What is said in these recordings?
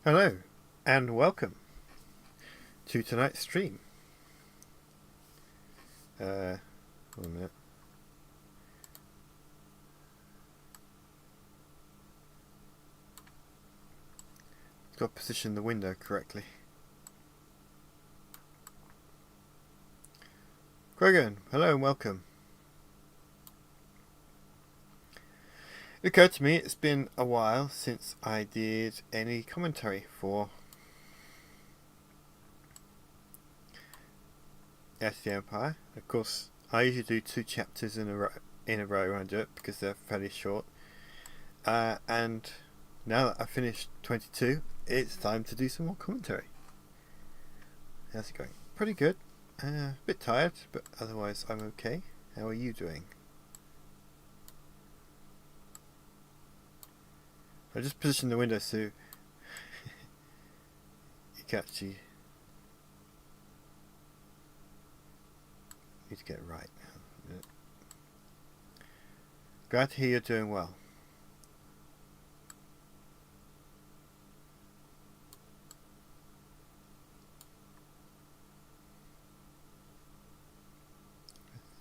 Hello, and welcome to tonight's stream. One minute. Got to position the window correctly. Krogan, hello and welcome. It occurred to me it's been a while since I did any commentary for Heir to the Empire. Of course, I usually do 2 chapters in a row when I do it because they're fairly short. And now that I've finished 22, it's time to do some more commentary. How's it going? Pretty good. A bit tired, but otherwise I'm okay. How are you doing? I just positioned the window so you can actually need to get it right. Glad to hear you're doing well.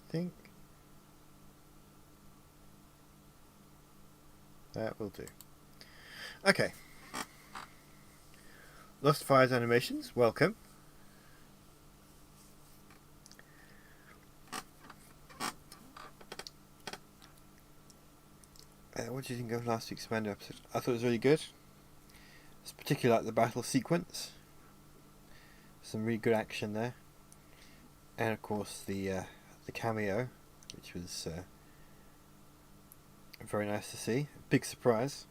I think that will do. Okay. Lost Fires Animations, welcome. What do you think of last week's Mando episode? I thought it was really good. It's particularly like the battle sequence. Some really good action there. And of course the cameo, which was very nice to see. Big surprise.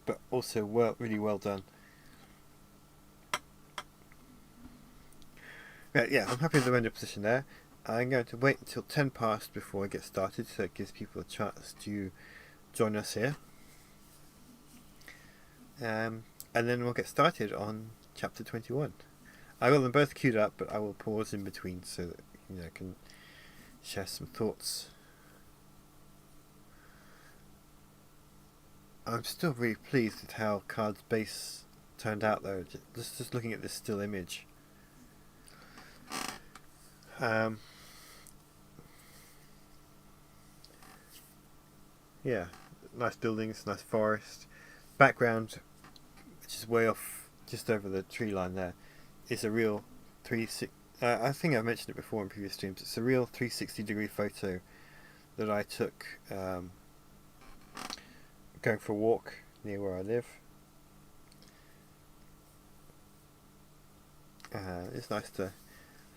But also really well done. Yeah, I'm happy with the window position there. I'm going to wait until 10 past before I get started, so it gives people a chance to join us here. And then we'll get started on chapter 21. I got them both queued up, but I will pause in between so that I can share some thoughts. I'm still really pleased with how Card's base turned out, though. Just looking at this still image. Yeah, nice buildings, nice forest. Background, which is way off, just over the tree line there, is a real 360. I think I've mentioned it before in previous streams. It's a real 360-degree photo that I took going for a walk near where I live. It's nice to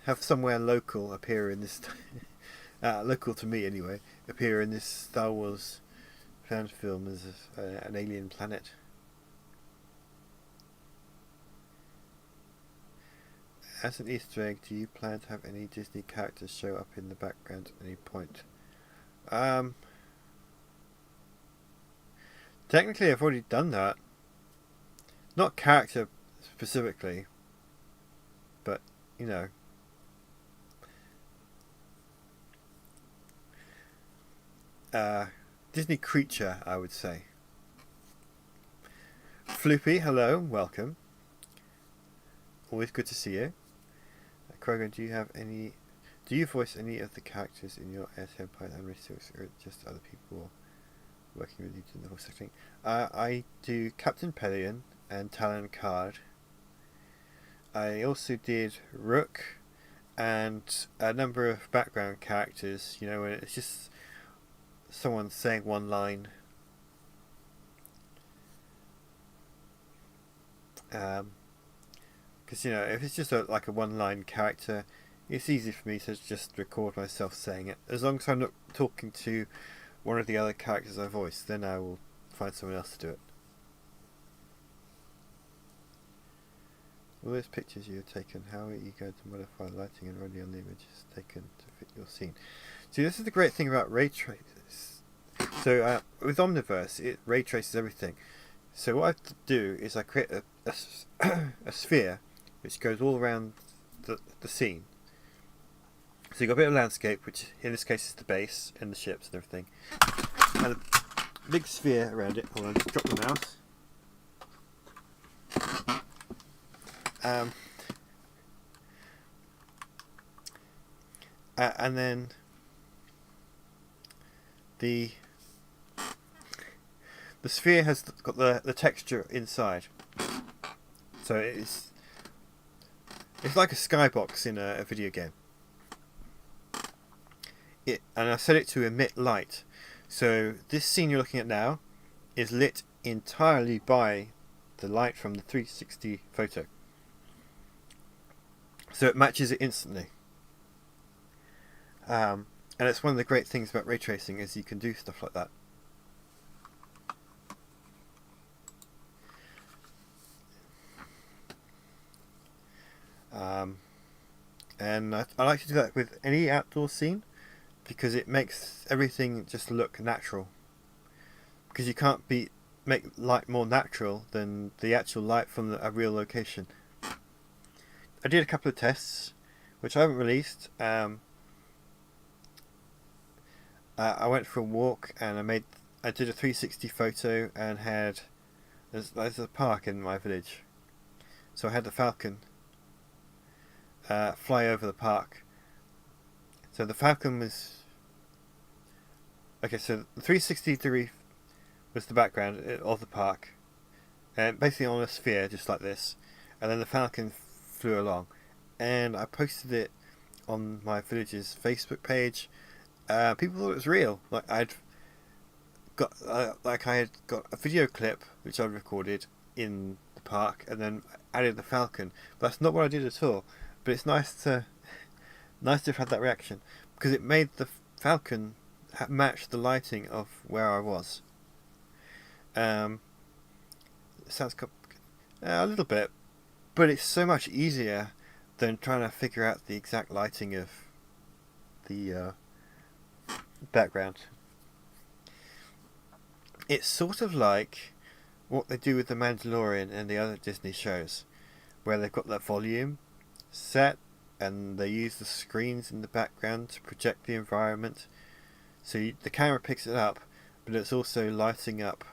have somewhere local appear in this local to me anyway, appear in this Star Wars fan film as an alien planet. As an Easter egg, do you plan to have any Disney characters show up in the background at any point? Technically I've already done that. Not character specifically, but Disney creature, I would say. Floopy, hello, welcome. Always good to see you. Krogan, do you voice any of the characters in your Heir to the Empire anime series, or just other people working with you doing the voice acting? I do Captain Pelion and Talon Card. I also did Rook and a number of background characters, when it's just someone saying one line. Because if it's just like a one-line character, it's easy for me to just record myself saying it. As long as I'm not talking to one of the other characters I voice, then I will find someone else to do it. All those pictures you have taken, how are you going to modify the lighting and running on the images taken to fit your scene? See, this is the great thing about ray traces. So with Omniverse, it ray traces everything. So what I have to do is I create a sphere which goes all around the scene. So you've got a bit of landscape, which in this case is the base and the ships and everything. And a big sphere around it. Hold on, just drop the mouse. Um, and then the sphere has got the texture inside, so it's like a skybox in a video game. And I set it to emit light, so this scene you're looking at now is lit entirely by the light from the 360 photo, so it matches it instantly. And it's one of the great things about ray tracing is you can do stuff like that. And I like to do that with any outdoor scene because it makes everything just look natural. Because you can't make light more natural than the actual light from a real location. I did a couple of tests, which I haven't released. I went for a walk and I did a 360 photo and there's a park in my village, so I had the falcon fly over the park. So the falcon was okay. So the 360 degree was the background of the park, and basically on a sphere just like this, and then the falcon flew along, and I posted it on my village's Facebook page. People thought it was real. Like I had got a video clip which I recorded in the park, and then added the falcon. But that's not what I did at all. But it's nice to have had that reaction because it made the falcon match the lighting of where I was. It sounds a little bit, but it's so much easier than trying to figure out the exact lighting of the background. It's sort of like what they do with The Mandalorian and the other Disney shows, where they've got that volume set and they use the screens in the background to project the environment. So the camera picks it up, but it's also lighting up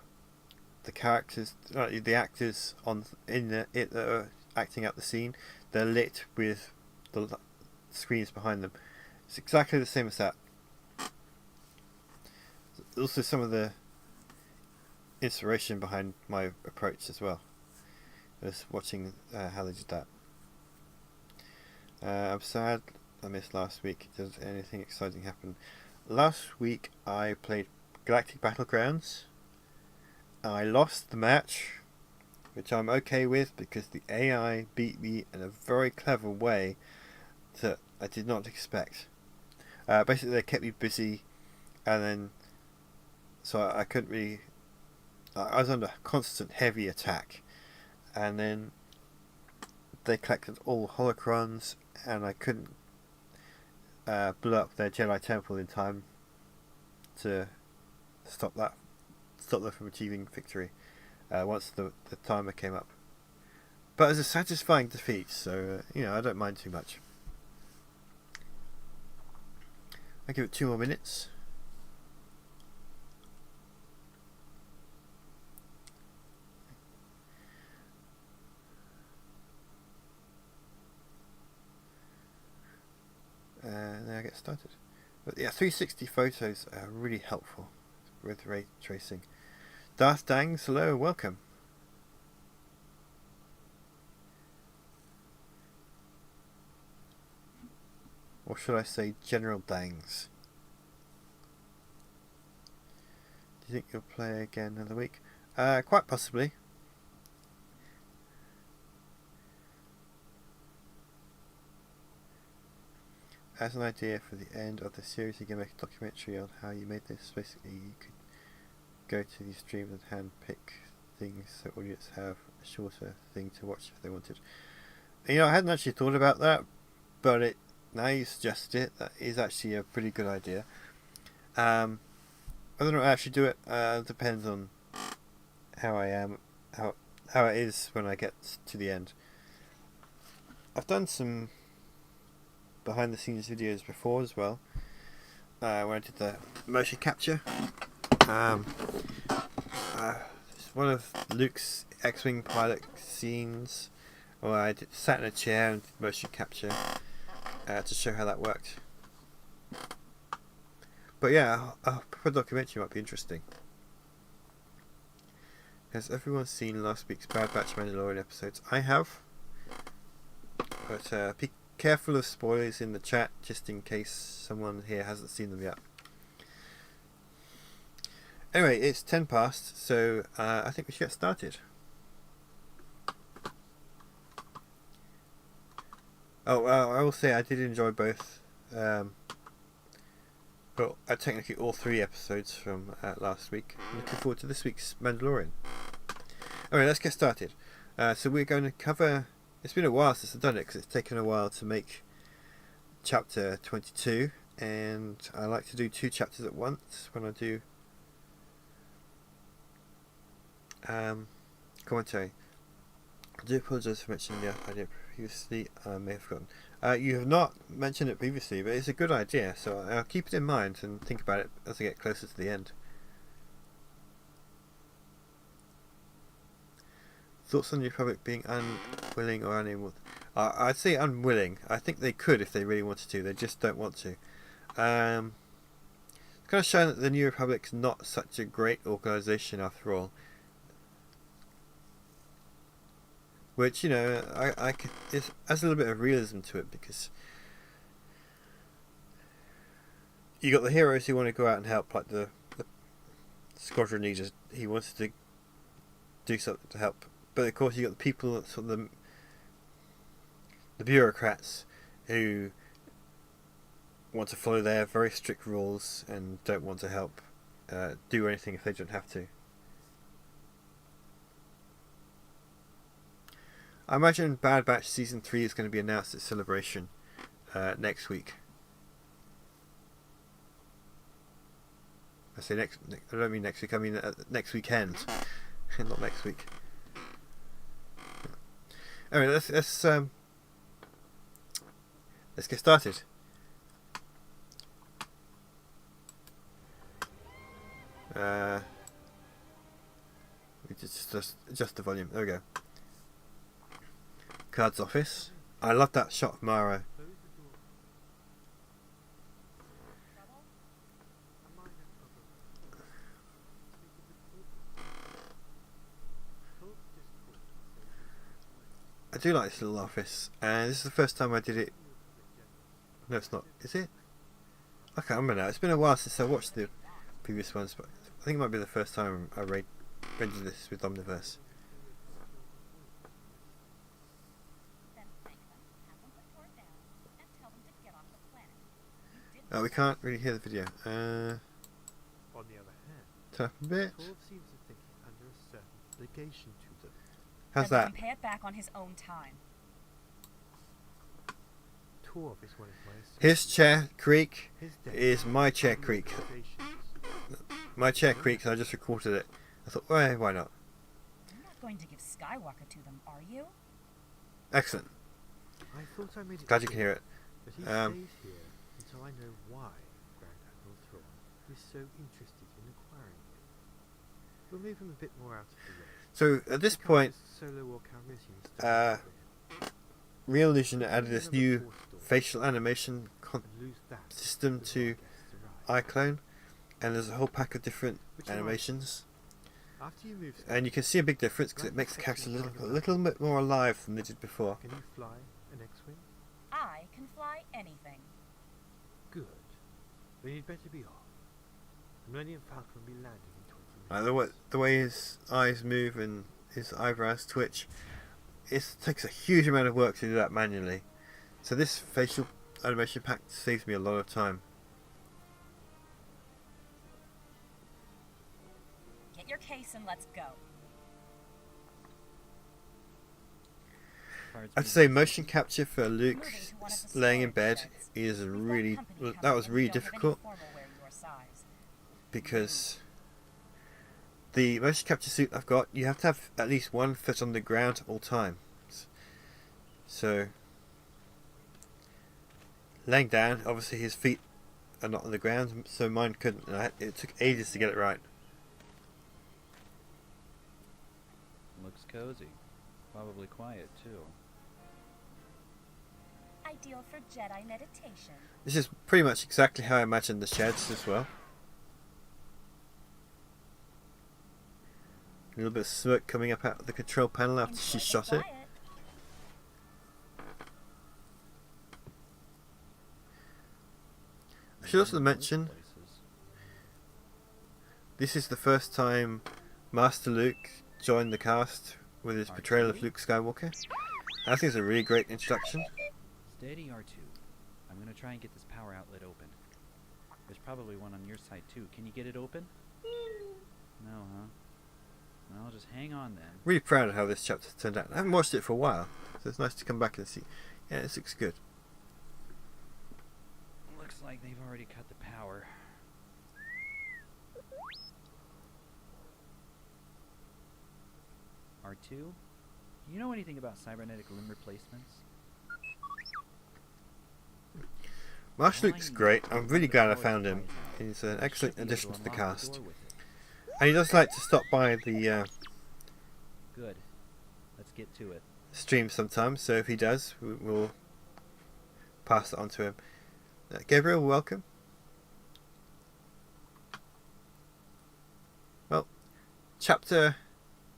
the characters, the actors that are acting out the scene. They're lit with the screens behind them. It's exactly the same as that. Also, some of the inspiration behind my approach as well. I was watching how they did that. I'm sad I missed last week. Does anything exciting happen? Last week I played Galactic Battlegrounds. I lost the match, which I'm okay with because the AI beat me in a very clever way that I did not expect. Basically they kept me busy, and then so I couldn't really. I was under constant heavy attack, and then they collected all holocrons, and I couldn't blow up their Jedi temple in time to stop them from achieving victory once the timer came up. But it was a satisfying defeat, so I don't mind too much. I give it 2 more minutes. Then I get started. But yeah, 360 photos are really helpful with ray tracing. Darth Dangs, hello, welcome. Or should I say General Dangs? Do you think you'll play again another week? Quite possibly. As an idea for the end of the series, you can make a documentary on how you made this. Basically, you could go to these streams and hand pick things so audience have a shorter thing to watch if they wanted. I hadn't actually thought about that, but now you suggested it, that is actually a pretty good idea. Whether or not I actually do it depends on how I am, how it is when I get to the end. I've done some behind the scenes videos before as well, when I did the motion capture. It's one of Luke's X-Wing pilot scenes Or I sat in a chair and did motion capture to show how that worked. But yeah, a proper documentary might be interesting. Has everyone seen last week's Bad Batch Mandalorian episodes? I have. But be careful of spoilers in the chat, just in case someone here hasn't seen them yet. Anyway, it's 10 past, so I think we should get started. Oh, I will say I did enjoy both. Well, technically all 3 episodes from last week. I'm looking forward to this week's Mandalorian. Alright, let's get started. So we're going to cover... It's been a while since I've done it, because it's taken a while to make chapter 22. And I like to do 2 chapters at once when I do commentary. I do apologise for mentioning the idea previously. I may have forgotten. You have not mentioned it previously, but it's a good idea, so I'll keep it in mind and think about it as I get closer to the end. Thoughts on the Republic being unwilling or unable? I'd say unwilling. I think they could if they really wanted to. They just don't want to. It's kind of showing that the New Republic's not such a great organisation after all. Which, you know, I could, it has a little bit of realism to it, because you got the heroes who want to go out and help, like the squadron leader. He wanted to do something to help, but of course you got the people, sort of the bureaucrats, who want to follow their very strict rules and don't want to help do anything if they don't have to. I imagine Bad Batch Season 3 is going to be announced at Celebration next week. I say next. I don't mean next week. I mean next weekend, not next week. Anyway, let's get started. We just adjust the volume. There we go. Card's office. I love that shot of Mara. I do like this little office, and this is the first time I did it. No, it's not. Is it? I can't remember now. It's been a while since I watched the previous ones, but I think it might be the first time I rendered this with Omniverse. Oh, we can't really hear the video. On the other hand, turn up a bit. Torv seems to think he's under a certain obligation to them. How's then that? let him pay it back on his own time. Torv is one of my associates. His chair creak His death is my chair under creak. obligations. My chair creaks, and I just recorded it. I thought, well, why not? You're not going to give Skywalker to them, are you? Excellent. I thought I made it Glad you can clear hear it. that he stays here until I know why Grand Admiral Thrawn is so interested in acquiring it. We'll move him a bit more out of the way. So at this point, Solo or Calrissian Real Illusion added this new facial animation system to iClone, and there's a whole pack of different animations, and you can see a big difference because it makes the character a little bit more alive than they did before. Can you fly an X-Wing? I can fly anything. Good. Then you'd better be off. The Millennium Falcon will be landing in 20 minutes. The way his eyes move and his eyebrows twitch, it takes a huge amount of work to do that manually. So this facial animation pack saves me a lot of time. Get your case and let's go. I'd say motion capture for Luke laying in bed is really, that was really difficult, because the motion capture suit I've got, you have to have at least one foot on the ground at all times. So laying down, obviously his feet are not on the ground, so mine couldn't, and it took ages to get it right. Looks cozy. Probably quiet too. ideal for Jedi meditation. This is pretty much exactly how I imagined the sheds as well. A little bit of smoke coming up out of the control panel after she Enjoy the shot it. quiet. I should also mention, this is the first time Master Luke joined the cast with his portrayal of Luke Skywalker. I think it's a really great introduction. Steady, R2. I'm gonna try and get this power outlet open. There's probably one on your side too. Can you get it open? No, huh? Well, just hang on then. Really proud of how this chapter turned out. I haven't watched it for a while, so it's nice to come back and see. Yeah, this looks good. Looks like they've already cut the power. R2? Do you know anything about cybernetic limb replacements? Marsh Luke's great. I'm really glad I found him. He's an excellent addition to the cast. And he does like to stop by the Good. Let's get to it. stream sometimes, so if he does, we'll pass it on to him. Gabriel, welcome. Well, chapter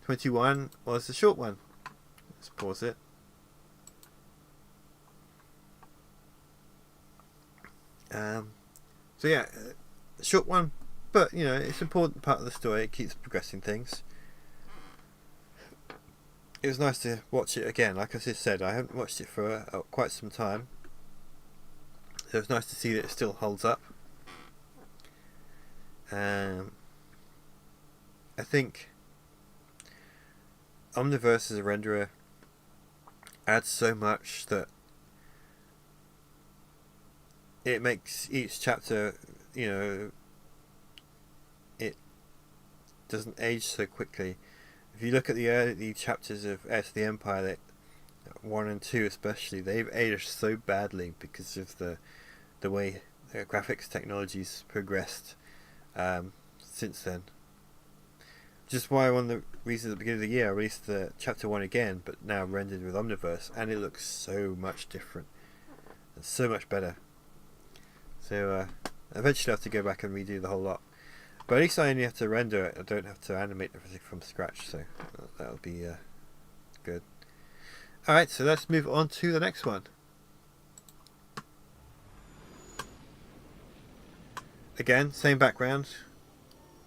21 was a short one. Let's pause it. So yeah, a short one, but you know, it's an important part of the story. It keeps progressing things. It was nice to watch it again. Like I just said, I haven't watched it for quite some time. So it's nice to see that it still holds up. I think Omniverse as a renderer adds so much that it makes each chapter, you know, it doesn't age so quickly. If you look at the early chapters of Heirs of the Empire, that 1 and 2 especially, they've aged so badly because of the way the graphics technology's progressed since then. Just why one of the reasons at the beginning of the year I released the chapter 1 again, but now rendered with Omniverse, and it looks so much different and so much better. So eventually I have to go back and redo the whole lot. But at least I only have to render it. I don't have to animate everything from scratch, so that'll be good. Alright, so let's move on to the next one. Again, same background.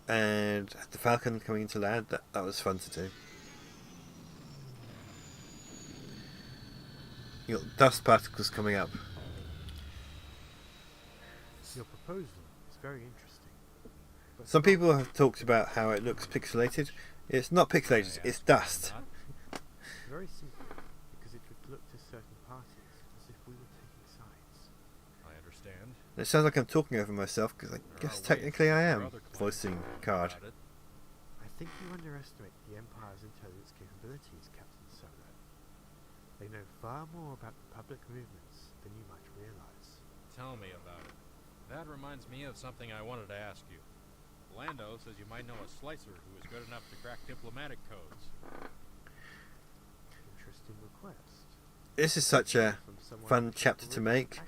And the Falcon coming into land, that was fun to do. You got dust particles coming up. Your proposal is very interesting. But Some people have talked about how it looks pixelated. It's not pixelated, it's dust. very simple, because it would look to certain parties as if we were taking sides. I understand. It sounds like I'm talking over myself, because I guess technically I am voicing Card. I think you underestimate the Empire's intelligence capabilities, Captain Solo. They know far more about the public movements than you might realize. Tell me about it. That reminds me of something I wanted to ask you. Lando says you might know a slicer who is good enough to crack diplomatic codes. Interesting request. This is such a From someone fun with chapter to direct make. access.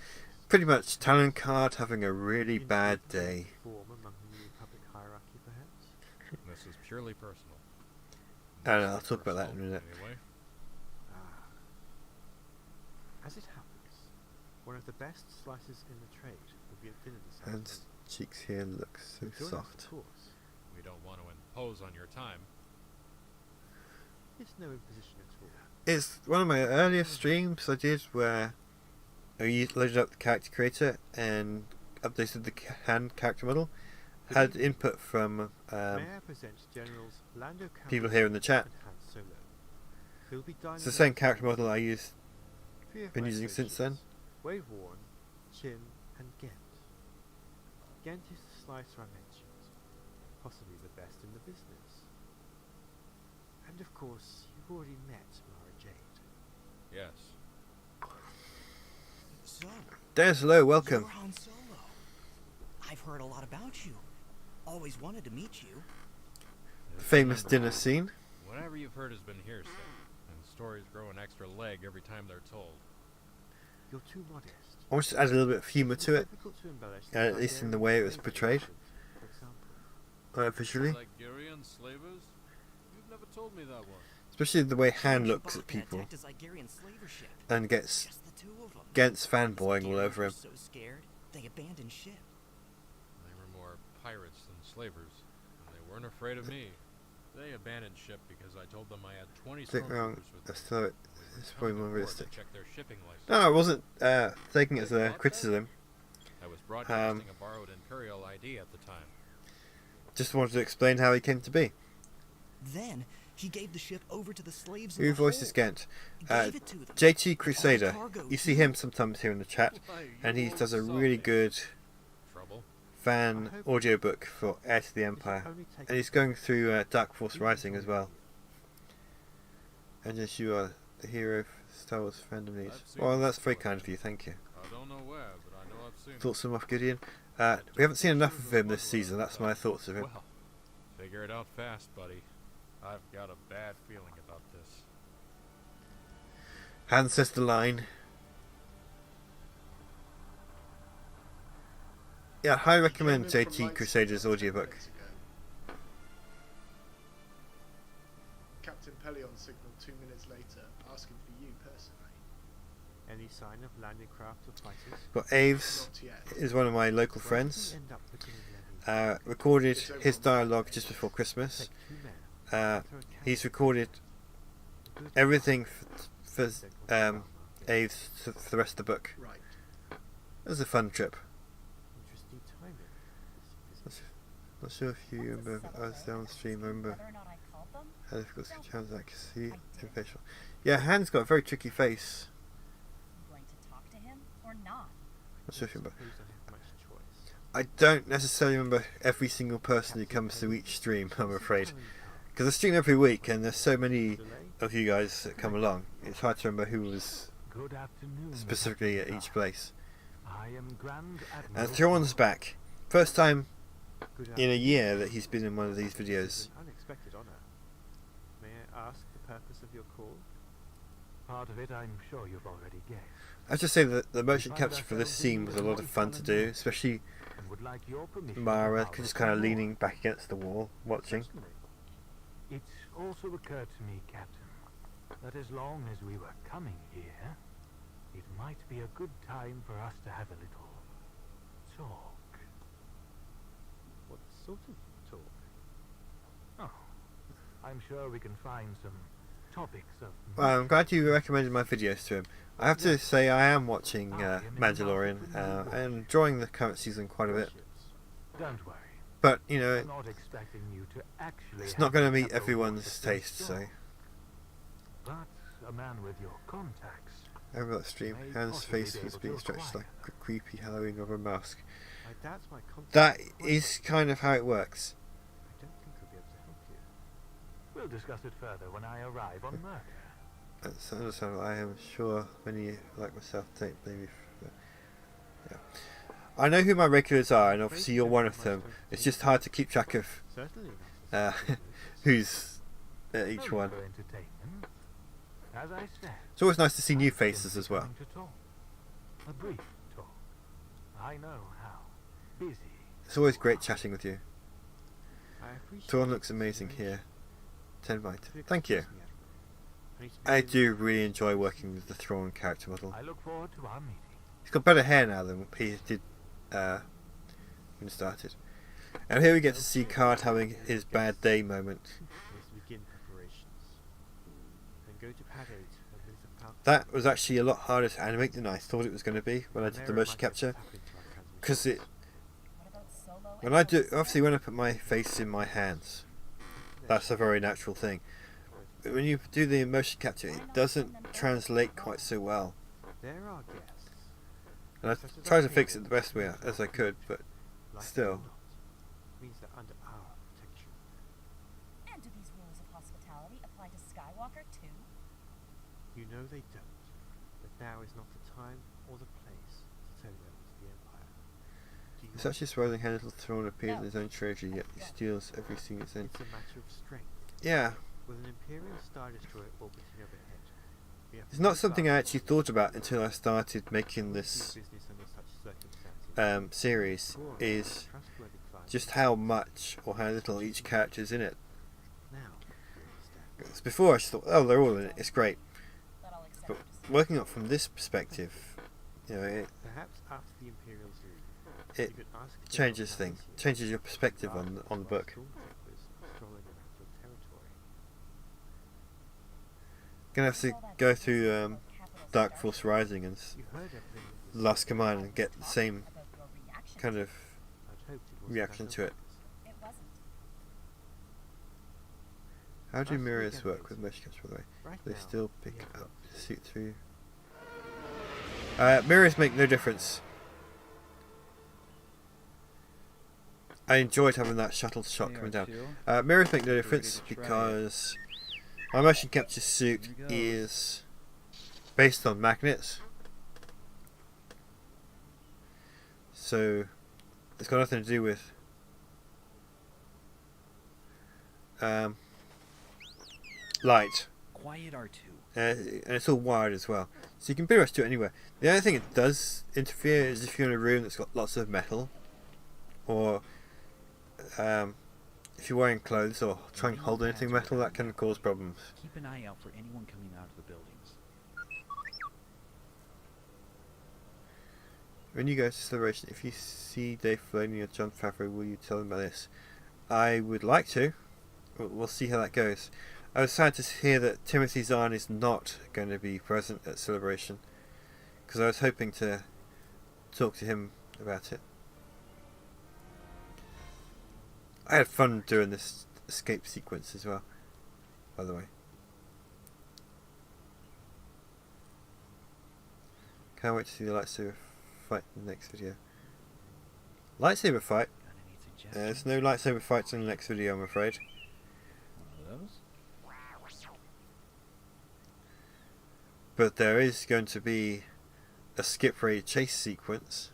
Pretty much Talon Card having a really Into bad the day. form among the new public hierarchy, perhaps? This is purely personal. I don't know, I'll Mostly talk about that in a personal, minute. Anyway. Ah. As it happens, one of the best slicers in the trade will be at dinner this And afternoon. cheeks here look so Join us, soft. of course. We don't want to impose on your time. It's no imposition at all. It's one of my earlier streams I did where I loaded up the character creator and updated the hand character model. Had input from May I present Generals Lando people Calrissian here in the chat. and Han Solo. Who'll be dining It's the with same us character tonight. model I used. Three of been my using since then. associates, Wave Warren, Chin, and Gent. Gent is the slicer I mentioned, possibly the best in the business. And of course, you've already met Mara Jade. Yes. So, There's hello, welcome. you're Han Solo. I've heard a lot about you. Always wanted to meet you. Famous dinner scene. Whatever you've heard has been hearsay, and stories grow an extra leg every time they're told. You're too modest. I want to add a little bit of humour to it, Difficult to embellish at least in the way it was portrayed, for example. visually. Ligurian slavers? You've never told me that one. Especially the way Han Huge looks at Chewbacca people attacked a Zygerian slaver ship. and gets Just the two of them. fanboying all Zygerians over were him. so scared, they abandoned ship. They were more pirates than slavers, and they weren't afraid of me. They abandoned ship because I told them I had 20 Think wrong. stormtroopers with That's me. not it. We It's were probably coming more aboard realistic. to check their shipping license. No, I wasn't taking it as a criticism. I was broadcasting a borrowed Imperial ID at the time. Just wanted to explain how he came to be. Then he gave the ship over to the slaves in Who the voices hold. Gent? Gave it to them. JT Crusader. cargo, You see too. him sometimes here in the chat, and he does a really good Trouble? fan audiobook for Heir to the Empire. And he's going through Dark Force Rising as well. And yes, you are the hero of Star Wars fandom needs. Well, that's very kind of you, thank you. I don't know where, but I know I've seen Thoughts on Moff Gideon? We haven't seen enough of him this season, that's my thoughts of him. Well, figure it out fast, buddy. I've got a bad feeling about this. Han says the line. Yeah, I highly recommend JT Crusader's audiobook. Captain Pelion signaled 2 minutes later, asking for you personally. Any sign of landing craft or fighters? Got Aves, Not yet. is one of my local Where did friends. we end up putting in Lenny? Recorded his dialogue just before Christmas. Take 2 men, enter a He's camp, recorded good everything for take one Aves for the rest of the book. Right. It was a fun trip. Interesting timing. This visit. Not sure if you remember, I was downstream, I remember Whether or not I called them? how difficult to challenge that, 'cause he facial. Yeah, Han's got a very tricky face. I'm going to talk to him or not? Not sure if you remember. Suppose I have much choice. I don't necessarily remember every single person who comes to each stream, I'm afraid. Because I stream every week and there's so many of you guys that come along. It's hard to remember who was Good afternoon. specifically at each place. I am Grand And Admiral. Thrawn's back. First time Good in a afternoon. year that he's been in one of these This videos. is an unexpected honor. May I ask the purpose of your call? Part of it I'm sure you've already guessed. I have to say that the motion capture for this scene was a lot of fun to do, especially And would like your permission Mara to just borrow kind of some leaning more. back against the wall, watching. Certainly. It's also occurred to me, Captain, that as long as we were coming here, it might be a good time for us to have a little talk. What sort of talk? Oh, I'm sure we can find some topics of. Well, I'm glad you recommended my videos to him. I have to say I am watching Mandalorian and enjoying the current season quite a bit. Ships. Don't worry. But, you know, I'm not expecting you to actually. it's have not going to the meet capital everyone's water taste, to so. talk. But a man with your contacts. Over that stream, May Han's possibly face be was able being to stretched like acquire. a creepy Halloween rubber mask. I doubt my contact. That will is kind of how it works. I don't think I'll be able to help you. We'll discuss it further when I arrive on Merca. That's understandable. I am sure many like myself don't blame me for that. Yeah. I know who my regulars are, and obviously you're one of them. It's just hard to keep track of Certainly not. who's at each Only one. for entertainment. As I said, It's always nice to see new I'm faces simply as well. coming to talk. A brief talk. I know how busy. It's always great chatting with you. I appreciate Thrawn your looks amazing consideration. here. 10 by 10. If Thank you. excuse me, Admiral. I need to I begin do with- really enjoy working with the Thrawn character model. I look forward to our meeting. He's got better hair now than he did when he started. And here we get to see Card having his bad day moment. Let's begin preparations. Then go to Pad 8 and visit Pal. That was actually a lot harder to animate than I thought it was going to be when I did the Mara motion might capture. tap into our transmission. Because it, What about Solo when and I do, Jedi? obviously when I put my face in my hands, that's a very natural thing. But when you do the motion capture, it doesn't translate quite so well. There are guests. And I tried to fix it the best way as I could, but Like still. it or not, means they're under our protection. And do these rules of hospitality apply to Skywalker too? You know they don't, but now is not the time or the place to turn it over to the Empire. Do you it's actually surprising how little Thrawn appears in No. his own trilogy, yet he steals every scene it's in. It's a matter of strength. Yeah, With an Imperial Star Destroyer orbiting overhead, We have It's to not move something I fast. actually thought about until I started making Always do this business under such circumstances. series, Poor, is trustworthy clients just are how easy. much or how little each character is in it. Now, you understand. 'Cause before I just thought, oh, they're all in it, it's great. But I'll accept But your decision. working up from this perspective, you know, it Perhaps after the Imperials leave, It you could ask General changes things, Calrissian changes your perspective to on guard the the book. stormtroopers strolling around your territory. Gonna have to go through Dark Force Starship. Rising and You heard everything that was Last said. Command I and was get the talking same about your reaction kind to of I'd hoped it wasn't reaction that to it. obvious. It wasn't. How do Absolutely mirrors work with amazing. motion capture, by the way? Right They now, still we pick have up work the to do. suit through. Mirrors make no difference. I enjoyed having that shuttle shot coming down. AR2. Mirrors make no Ready difference to try it. because my motion capture suit Here goes. is based on magnets. So it's got nothing to do with light. Quiet R2. And it's all wired as well. So you can pretty much do it anywhere. The only thing it does interfere is if you're in a room that's got lots of metal, or if you're wearing clothes or trying to hold anything metal, that can cause problems. Keep an eye out for anyone coming out of the buildings. When you go to Celebration, if you see Dave Filoni or Jon Favreau, will you tell them about this? I would like to. We'll see how that goes. I was sad to hear that Timothy Zahn is not going to be present at Celebration, because I was hoping to talk to him about it. I had fun doing this escape sequence as well, by the way. Can't wait to see the lightsaber fight in the next video. Lightsaber fight? Got any There's suggestions? no lightsaber fights in the next video, I'm afraid. One of those? But there is going to be a skip raid chase sequence.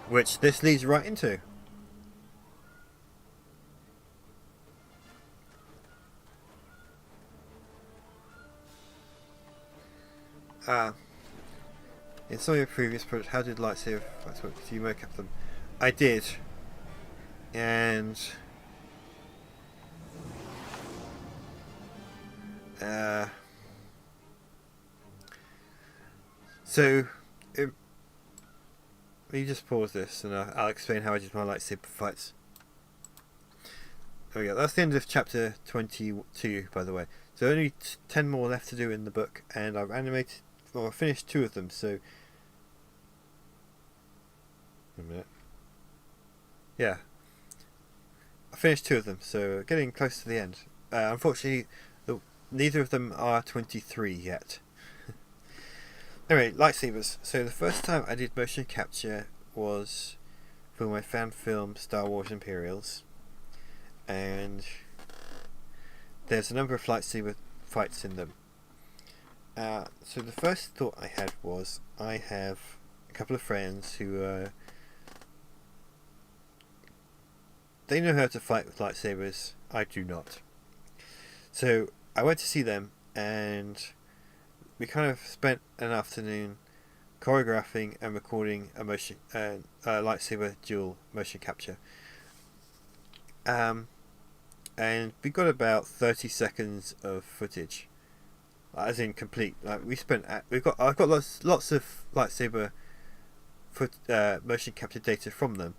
Which this leads right into. In some of your previous projects, how did lightsaber fights work? Do you mocap them? I did. And so you just pause this and I'll explain how I did my lightsaber fights. There we go. That's the end of chapter 22, by the way. So only 10 more left to do in the book, and I've animated, well, I finished 2 of them, so a minute. Yeah, I finished 2 of them, so getting close to the end. Unfortunately, neither of them are 23 yet. Anyway, lightsabers. So the first time I did motion capture was for my fan film Star Wars Imperials, and there's a number of lightsaber fights in them. So the first thought I had was, I have a couple of friends who they know how to fight with lightsabers. I do not. So I went to see them, and we kind of spent an afternoon choreographing and recording a lightsaber duel motion capture. And we got about 30 seconds of footage, as in complete. Like I've got lots of lightsaber motion capture data from them,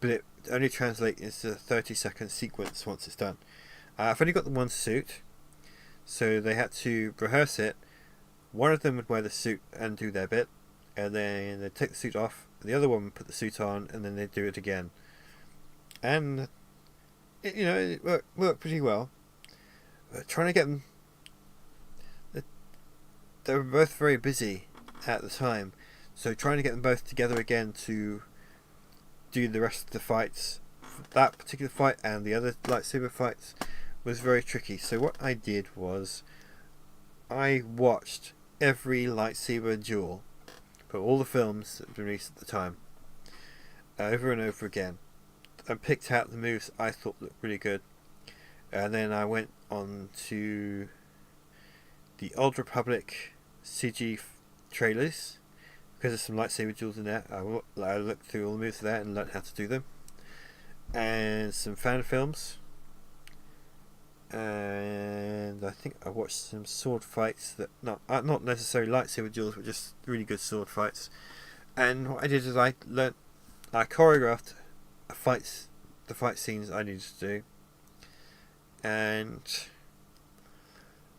but it only translates into a 30-second sequence once it's done. I've only got the one suit, so they had to rehearse it. One of them would wear the suit and do their bit, and then they'd take the suit off, the other one would put the suit on, and then they'd do it again. And it worked pretty well. But trying to get them, they were both very busy at the time, so trying to get them both together again to do the rest of the fights, that particular fight and the other lightsaber fights, was very tricky. So what I did was, I watched every lightsaber duel for all the films that were released at the time, over and over again. and picked out the moves I thought looked really good. And then I went on to the Old Republic CG trailers, because there's some lightsaber duels in there. I looked through all the moves there and learned how to do them. And some fan films. And I think I watched some sword fights that not necessarily lightsaber duels, but just really good sword fights. And what I did is I choreographed the fight scenes I needed to do, and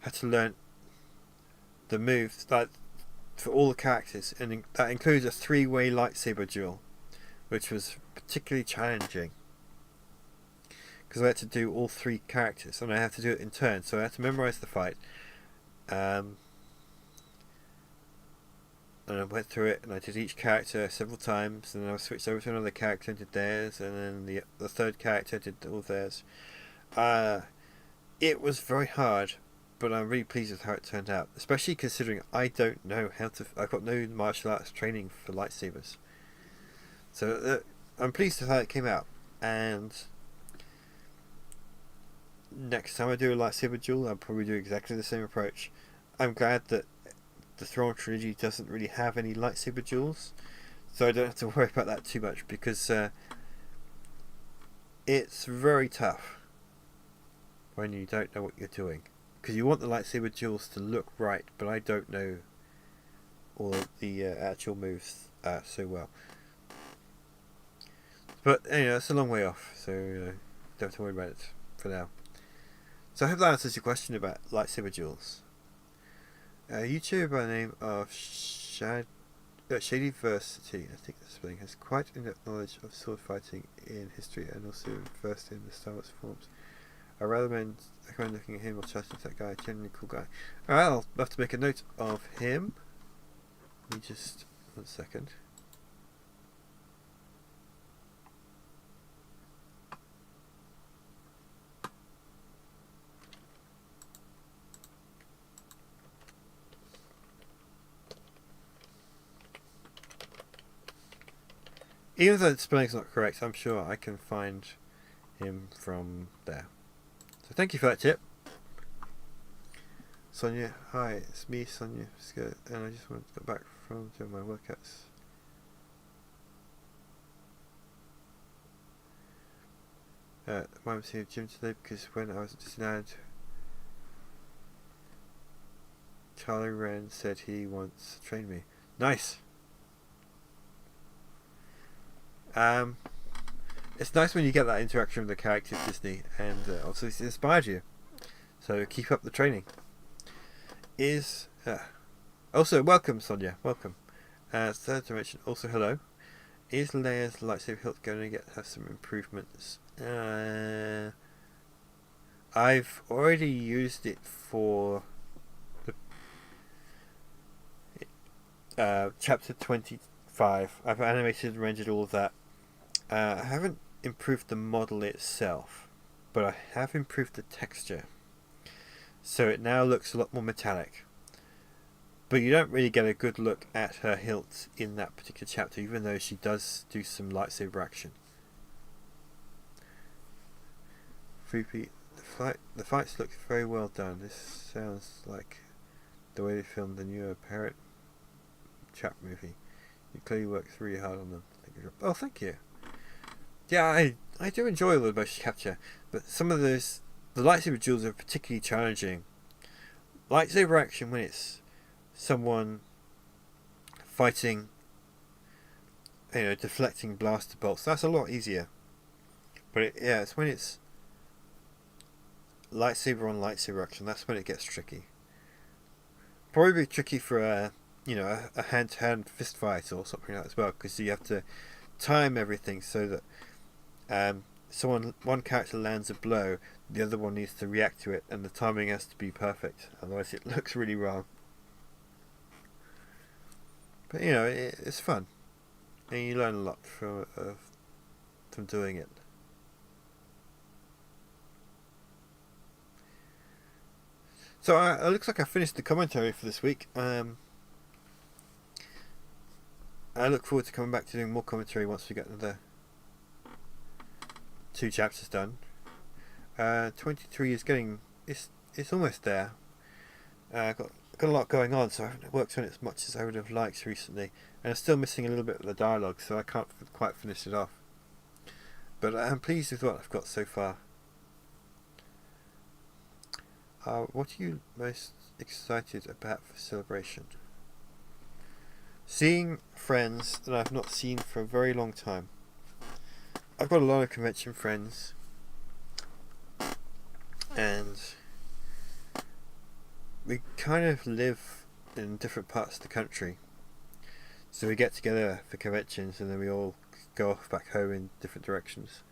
had to learn the moves like for all the characters, and that includes a 3-way lightsaber duel, which was particularly challenging because I had to do all 3 characters and I had to do it in turn, so I had to memorize the fight. And I went through it and I did each character several times, and then I switched over to another character and did theirs, and then the third character did all theirs. It was very hard, but I'm really pleased with how it turned out, especially considering I don't know how to. I've got no martial arts training for lightsabers, so I'm pleased with how it came out. And next time I do a lightsaber duel, I'll probably do exactly the same approach. I'm glad that the Throne trilogy doesn't really have any lightsaber duels, so I don't have to worry about that too much, because it's very tough when you don't know what you're doing, because you want the lightsaber duels to look right, but I don't know all the actual moves so well. But anyway, it's a long way off, so don't have to worry about it for now. So I hope that answers your question about lightsaber duels. A YouTuber by the name of Shadyversity, I think the spelling, has quite in-depth knowledge of sword fighting in history and also versed in the Star Wars forms. I recommend looking at him or chatting to that guy. Genuinely cool guy. Alright, I'll have to make a note of him. Let me just 1 second. Even though the spelling's not correct, I'm sure I can find him from there. So thank you for that tip. Sonia, hi, it's me, Sonia, and I just wanted to go back from doing my workouts. Mum was here at the gym today because when I was at Disneyland, Charlie Wren said he wants to train me. Nice! It's nice when you get that interaction with the character of Disney, and also it's inspired you. So keep up the training. Also welcome, Sonia. Welcome. Third dimension. Also hello. Is Leia's lightsaber hilt going to have some improvements? I've already used it for the chapter 25. I've animated and rendered all of that. I haven't improved the model itself, but I have improved the texture, so it now looks a lot more metallic. But you don't really get a good look at her hilt in that particular chapter, even though she does do some lightsaber action. The fights look very well done. This sounds like the way they filmed the newer Parrot Trap movie. You clearly worked really hard on them. Oh, thank you. Yeah, I do enjoy a little motion capture, but some of the lightsaber duels are particularly challenging. Lightsaber action, when it's someone fighting, deflecting blaster bolts, that's a lot easier. But it's when it's lightsaber on lightsaber action, that's when it gets tricky. Probably tricky for a hand-to-hand fist fight or something like that as well, because you have to time everything so that one character lands a blow, the other one needs to react to it, and the timing has to be perfect, otherwise it looks really wrong. But it's fun, and you learn a lot from doing it. So it looks like I finished the commentary for this week. I look forward to coming back to doing more commentary once we get another 2 chapters done. 23 is getting, it's almost there. Got a lot going on, so I haven't worked on it as much as I would have liked recently, and I'm still missing a little bit of the dialogue, so I can't quite finish it off. But I'm pleased with what I've got so far. What are you most excited about for Celebration? Seeing friends that I've not seen for a very long time. I've got a lot of convention friends, and we kind of live in different parts of the country, so we get together for conventions and then we all go off back home in different directions.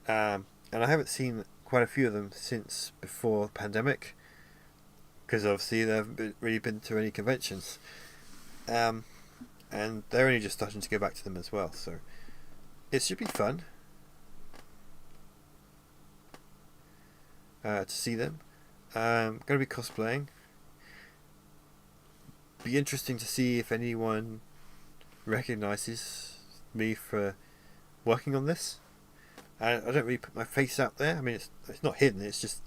And I haven't seen quite a few of them since before the pandemic, because obviously they haven't really been to any conventions, and they're only just starting to go back to them as well, so it should be fun to see them. Going to be cosplaying. Be interesting to see if anyone recognises me for working on this. I don't really put my face out there. I mean, it's not hidden. It's just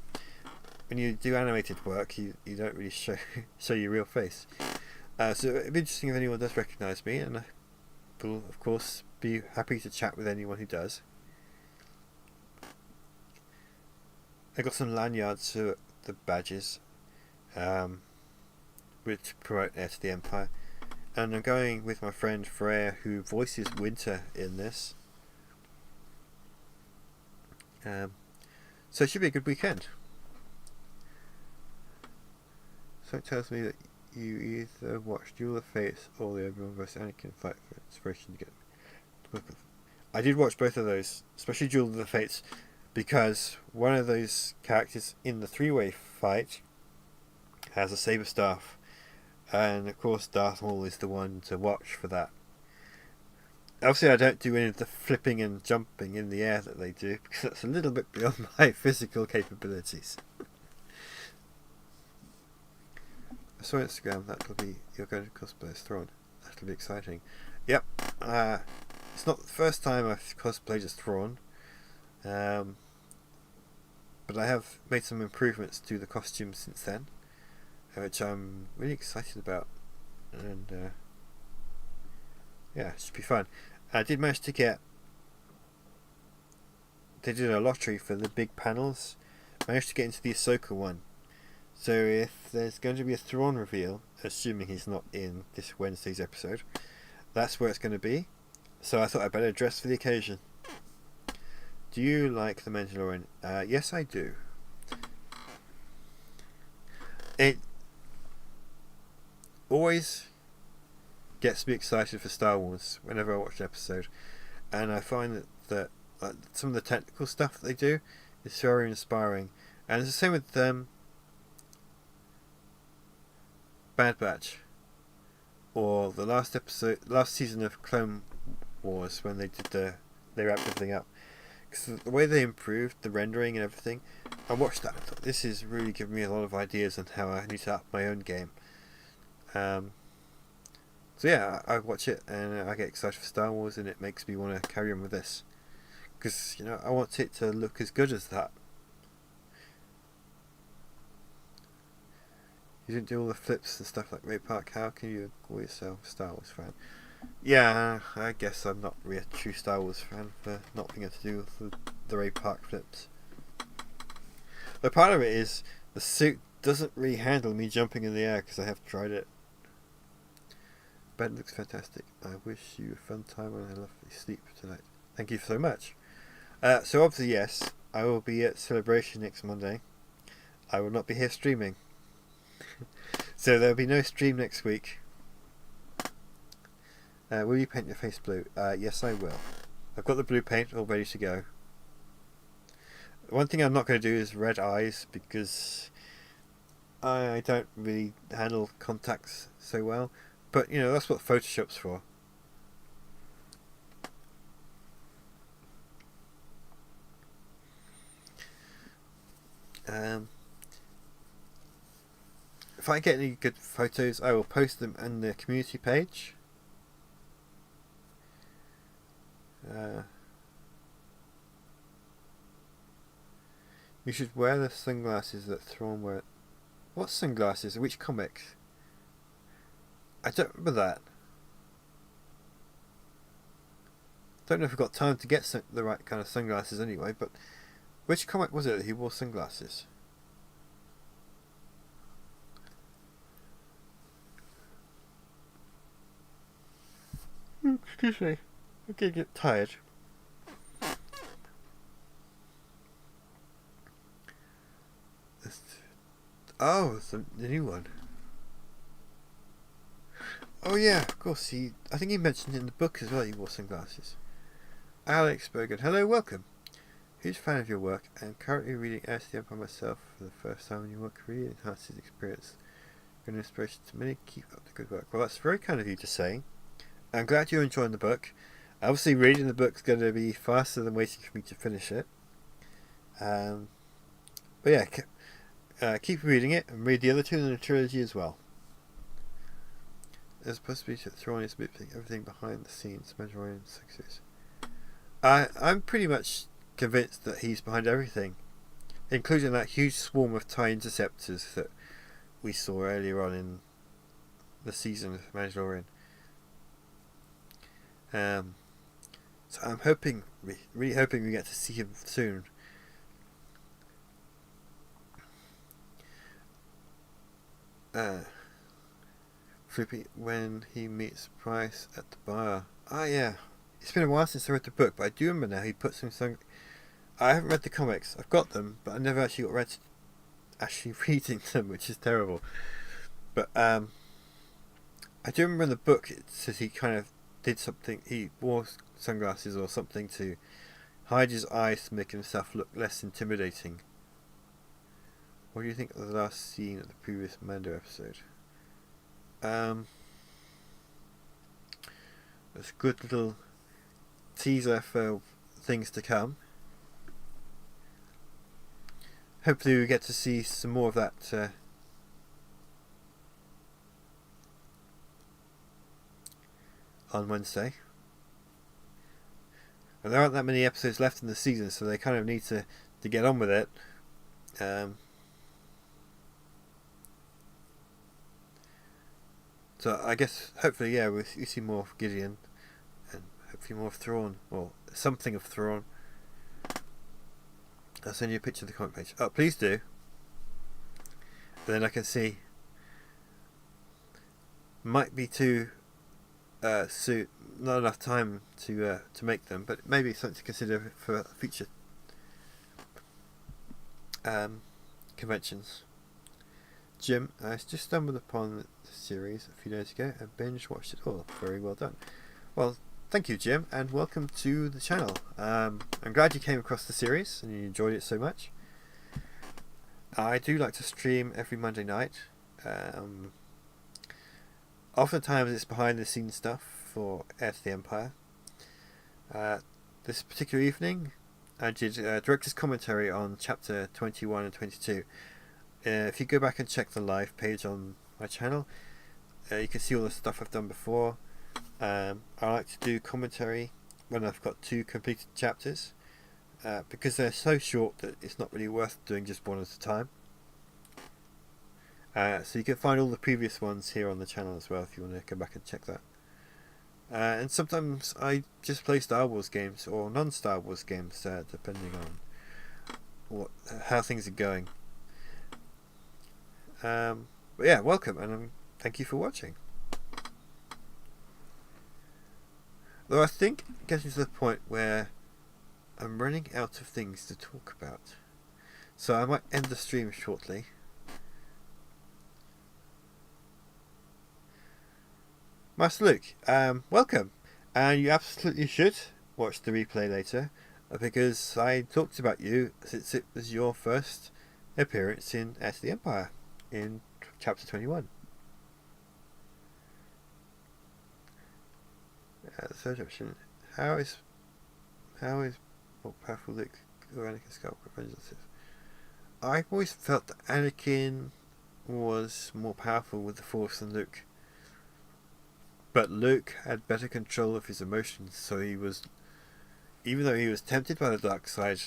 when you do animated work, you don't really show your real face. So it'd be interesting if anyone does recognise me, and I will, of course, be happy to chat with anyone who does. I got some lanyards for the badges, which promote Heir to the Empire, and I'm going with my friend Heir, who voices Winter in this. So it should be a good weekend. So it tells me that you either watched Duel of Fates or the Obi-Wan vs Anakin fight for inspiration to get to work with. I did watch both of those, especially Duel of the Fates, because one of those characters in the 3-way fight has a saber staff, and of course Darth Maul is the one to watch for that. Obviously I don't do any of the flipping and jumping in the air that they do, because that's a little bit beyond my physical capabilities. I saw on Instagram that'll be, you're going to cosplay as Thrawn. That'll be exciting. Yep. It's not the first time I've cosplayed as Thrawn. But I have made some improvements to the costume since then, which I'm really excited about, and yeah, it should be fun. I did manage to get, they did a lottery for the big panels, managed to get into the Ahsoka one, so if there's going to be a Thrawn reveal, assuming he's not in this Wednesday's episode, that's where it's going to be, so I thought I'd better dress for the occasion. Do you like The Mandalorian? Yes, I do. It always gets me excited for Star Wars whenever I watch an episode, and I find that some of the technical stuff that they do is very inspiring. And it's the same with Bad Batch, or the last season of Clone Wars, when they wrapped everything up. Because the way they improved the rendering and everything, I watched that and thought, this is really giving me a lot of ideas on how I need to up my own game. So yeah, I watch it and I get excited for Star Wars, and it makes me want to carry on with this. Because, I want it to look as good as that. You didn't do all the flips and stuff like Ray Park. How can you call yourself a Star Wars fan? Yeah, I guess I'm not really a true Star Wars fan for not being able to do the Ray Park flips. But part of it is the suit doesn't really handle me jumping in the air, because I have tried it. But it looks fantastic. I wish you a fun time and a lovely sleep tonight. Thank you so much. So obviously, yes, I will be at Celebration next Monday. I will not be here streaming. So there will be no stream next week. Will you paint your face blue? Yes, I will. I've got the blue paint all ready to go. One thing I'm not going to do is red eyes, because I don't really handle contacts so well. But, that's what Photoshop's for. If I get any good photos, I will post them on the community page. You should wear the sunglasses that Thrawn wear. What sunglasses? Which comics? I don't remember that. Don't know if we've got time to get the right kind of sunglasses anyway, but which comic was it that he wore sunglasses? Excuse me. I'm going to get tired. Oh, it's the new one. Oh yeah, of course. I think he mentioned in the book as well he wore sunglasses. Alex Bergen, hello, welcome. Huge fan of your work. I'm currently reading Heir to the Empire myself for the first time, and your work really enhances the experience. You're an inspiration to many. Keep up the good work. Well, that's very kind of you to say. I'm glad you're enjoying the book. Obviously, reading the book's going to be faster than waiting for me to finish it. But yeah, keep reading it and read the other two in the trilogy as well. There's supposed to be Thrawn is everything behind the scenes, Mandalorian success. I'm pretty much convinced that he's behind everything, including that huge swarm of TIE interceptors that we saw earlier on in the season of Mandalorian. So I'm hoping, really hoping we get to see him soon. Flippy when he meets Price at the bar. Ah yeah, it's been a while since I read the book, but I do remember now he put some. I haven't read the comics. I've got them, but I never actually got around to actually reading them, which is terrible. But I do remember in the book it says he kind of did something. He wore sunglasses or something to hide his eyes to make himself look less intimidating. What do you think of the last scene of the previous Mando episode? There's a good little teaser for things to come. Hopefully we get to see some more of that on Wednesday. And there aren't that many episodes left in the season, so they kind of need to get on with it. So I guess hopefully we see more of Gideon and hopefully more of Thrawn, or something of Thrawn. I'll send you a picture of the comic page. Oh, please do. Then I can see. Might be too soon, not enough time to make them, but maybe something to consider for future conventions. Jim, I just stumbled upon the series a few days ago and binge watched it all. Very well done. Well, thank you, Jim, and welcome to the channel. I'm glad you came across the series and you enjoyed it so much. I do like to stream every Monday night. Oftentimes it's behind the scenes stuff for Heir to the Empire. This particular evening I did director's commentary on chapter 21 and 22. If you go back and check the live page on my channel, you can see all the stuff I've done before. I like to do commentary when I've got 2 completed chapters, because they're so short that it's not really worth doing just one at a time. So you can find all the previous ones here on the channel as well if you want to go back and check that. And sometimes I just play Star Wars games or non-Star Wars games, depending on how things are going. But yeah, welcome, and thank you for watching. Though I think getting to the point where I'm running out of things to talk about, so I might end the stream shortly. Master Luke, welcome, and you absolutely should watch the replay later, because I talked about you since it was your first appearance in Heir to the Empire in chapter 21. The third option: how is more powerful Luke or Anakin Skywalker vengeance? I've always felt that Anakin was more powerful with the Force than Luke, but Luke had better control of his emotions, so he was, even though he was tempted by the dark side,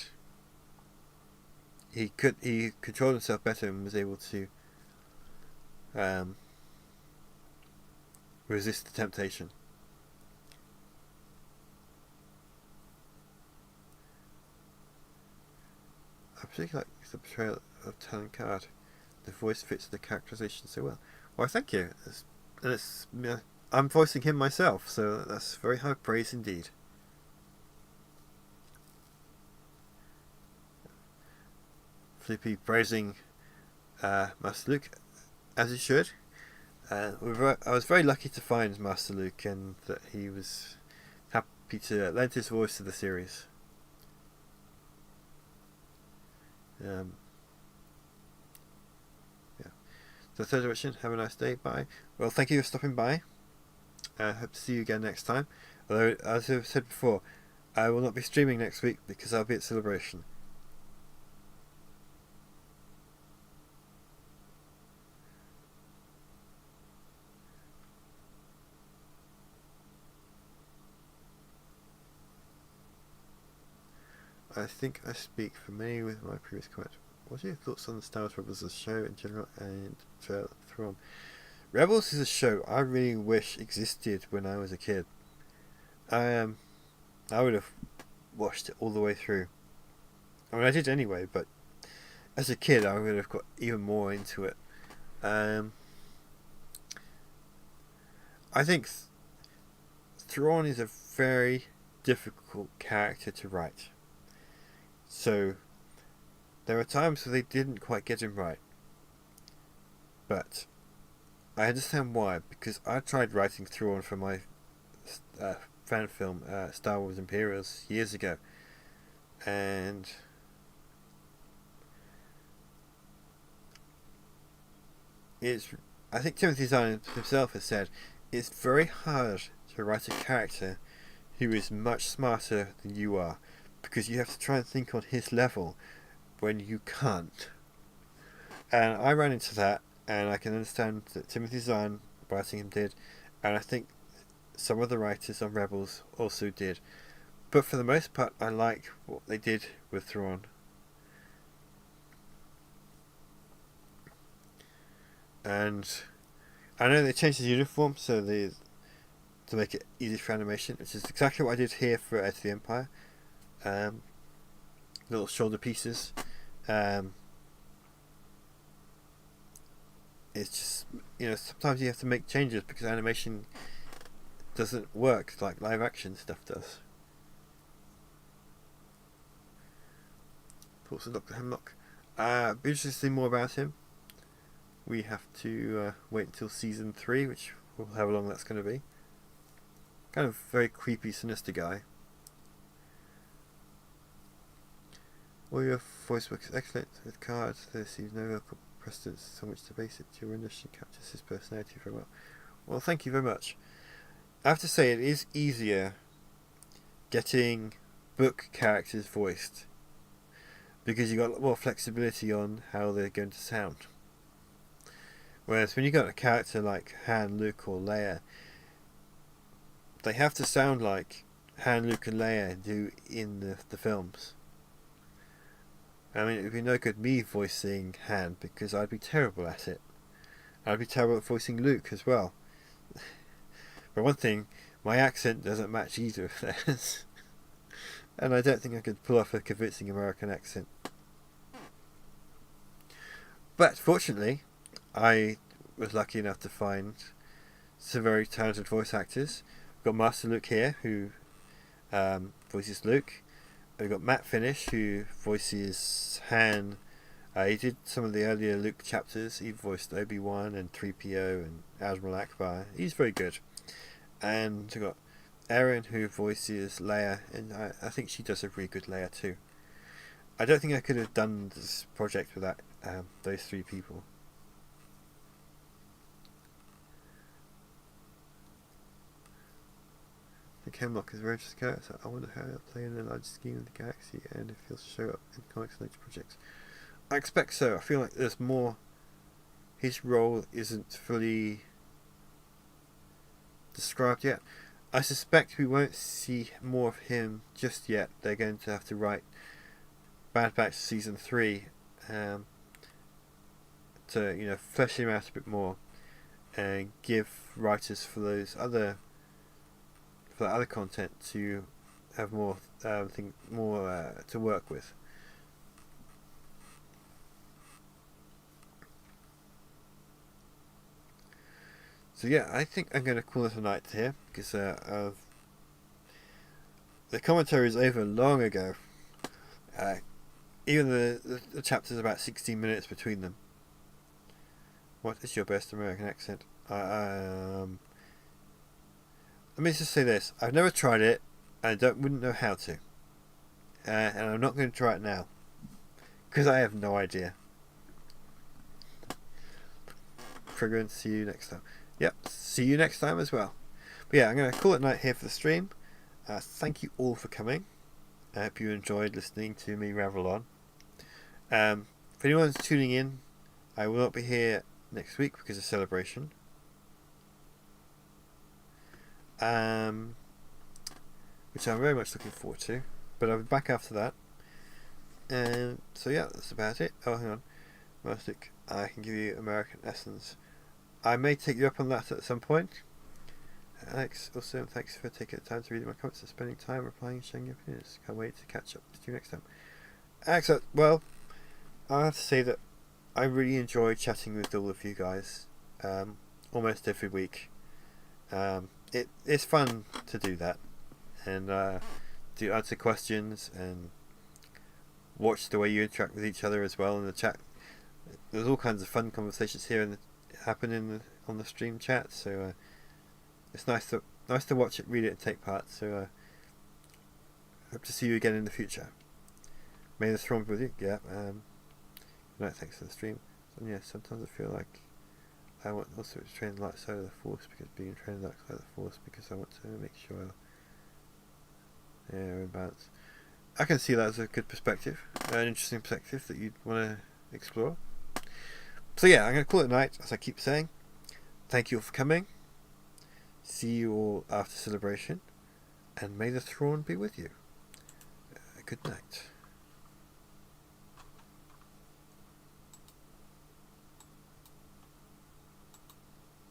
he controlled himself better and was able to resist the temptation. I particularly like the portrayal of Talon Card. The voice fits the characterization so well. Well, thank you. I'm voicing him myself, so that's very high praise indeed. Flippy praising Master Luke, as he should. I was very lucky to find Master Luke, and that he was happy to lend his voice to the series. Yeah. So third direction, have a nice day, bye. Well, thank you for stopping by. I hope to see you again next time. Although, as I've said before, I will not be streaming next week because I'll be at Celebration. I think I speak for many with my previous comment. What are your thoughts on the Star Wars Rebels as a show in general and Thrawn? Rebels is a show I really wish existed when I was a kid. I would have watched it all the way through. I mean, I did anyway, but as a kid I would have got even more into it. I think Thrawn is a very difficult character to write. So there are times where they didn't quite get him right. But I understand why, because I tried writing Thrawn for my fan film Star Wars Imperials years ago, and I think Timothy Zahn himself has said it's very hard to write a character who is much smarter than you are, because you have to try and think on his level when you can't. And I ran into that, and I can understand that Timothy Zahn writing him did, and I think some of the writers on Rebels also did. But for the most part, I like what they did with Thrawn. And I know they changed his uniform to make it easy for animation, which is exactly what I did here for Edge of the Empire. Little shoulder pieces. It's just, sometimes you have to make changes because animation doesn't work like live action stuff does. Thoughts on Dr. Hemlock? Be interested to see more about him. We have to wait until season 3, which however long that's going to be. Kind of very creepy, sinister guy. All your voice work is excellent with cards. There seems no local precedence on which to base it. Your rendition captures his personality very well. Well, thank you very much. I have to say, it is easier getting book characters voiced because you've got a lot more flexibility on how they're going to sound. Whereas when you got a character like Han, Luke, or Leia, they have to sound like Han, Luke, and Leia do in the films. I mean, it would be no good me voicing Han because I'd be terrible at it. I'd be terrible at voicing Luke as well. For one thing, my accent doesn't match either of theirs. And I don't think I could pull off a convincing American accent. But fortunately, I was lucky enough to find some very talented voice actors. We've got Master Luke here, who voices Luke. We've got Matt Finish, who voices Han. He did some of the earlier Luke chapters. He voiced Obi-Wan and 3PO and Admiral Akbar. He's very good. And we've got Erin, who voices Leia, and I think she does a really good Leia too. I don't think I could have done this project without those three people. The Hemlock is a very interesting character. I wonder how he'll play in the large scheme of the galaxy and if he'll show up in comics and later projects. I expect so. I feel like there's more. His role isn't fully described yet. I suspect we won't see more of him just yet. They're going to have to write Bad Batch Season 3 to flesh him out a bit more and give writers for that other content to have more to work with. So yeah, I think I'm going to call it a night here because the commentary is over long ago. Even the chapters are about 16 minutes between them. What is your best American accent? Let me just say this: I've never tried it, and I wouldn't know how to, and I'm not going to try it now because I have no idea. Trigger and see you next time. Yep, see you next time as well. But yeah, I'm going to call it night here for the stream. Thank you all for coming. I hope you enjoyed listening to me ravel on. If anyone's tuning in, I will not be here next week because of celebration. Which I'm very much looking forward to. But I'll be back after that. And so yeah, that's about it. Oh, hang on. Mastic, I can give you American Essence. I may take you up on that at some point. Alex, also thanks for taking the time to read my comments and spending time replying and sharing your opinions. Can't wait to catch up with you next time. Alex, well, I have to say that I really enjoy chatting with all of you guys almost every week. It's fun to do that and to answer questions and watch the way you interact with each other as well in the chat. There's all kinds of fun conversations here happen on the stream chat, so it's nice to watch it, read it, and take part. So hope to see you again in the future. May the throne be with you. Yeah. Good night. Thanks for the stream. So, yeah. Sometimes I feel like I want also to train the light side of the Force because being trained the light side of the Force because I want to make sure we're in balance. I can see that as a good perspective, an interesting perspective that you'd want to explore. So yeah, I'm going to call it a night, as I keep saying. Thank you all for coming. See you all after celebration, and may the throne be with you. Good night.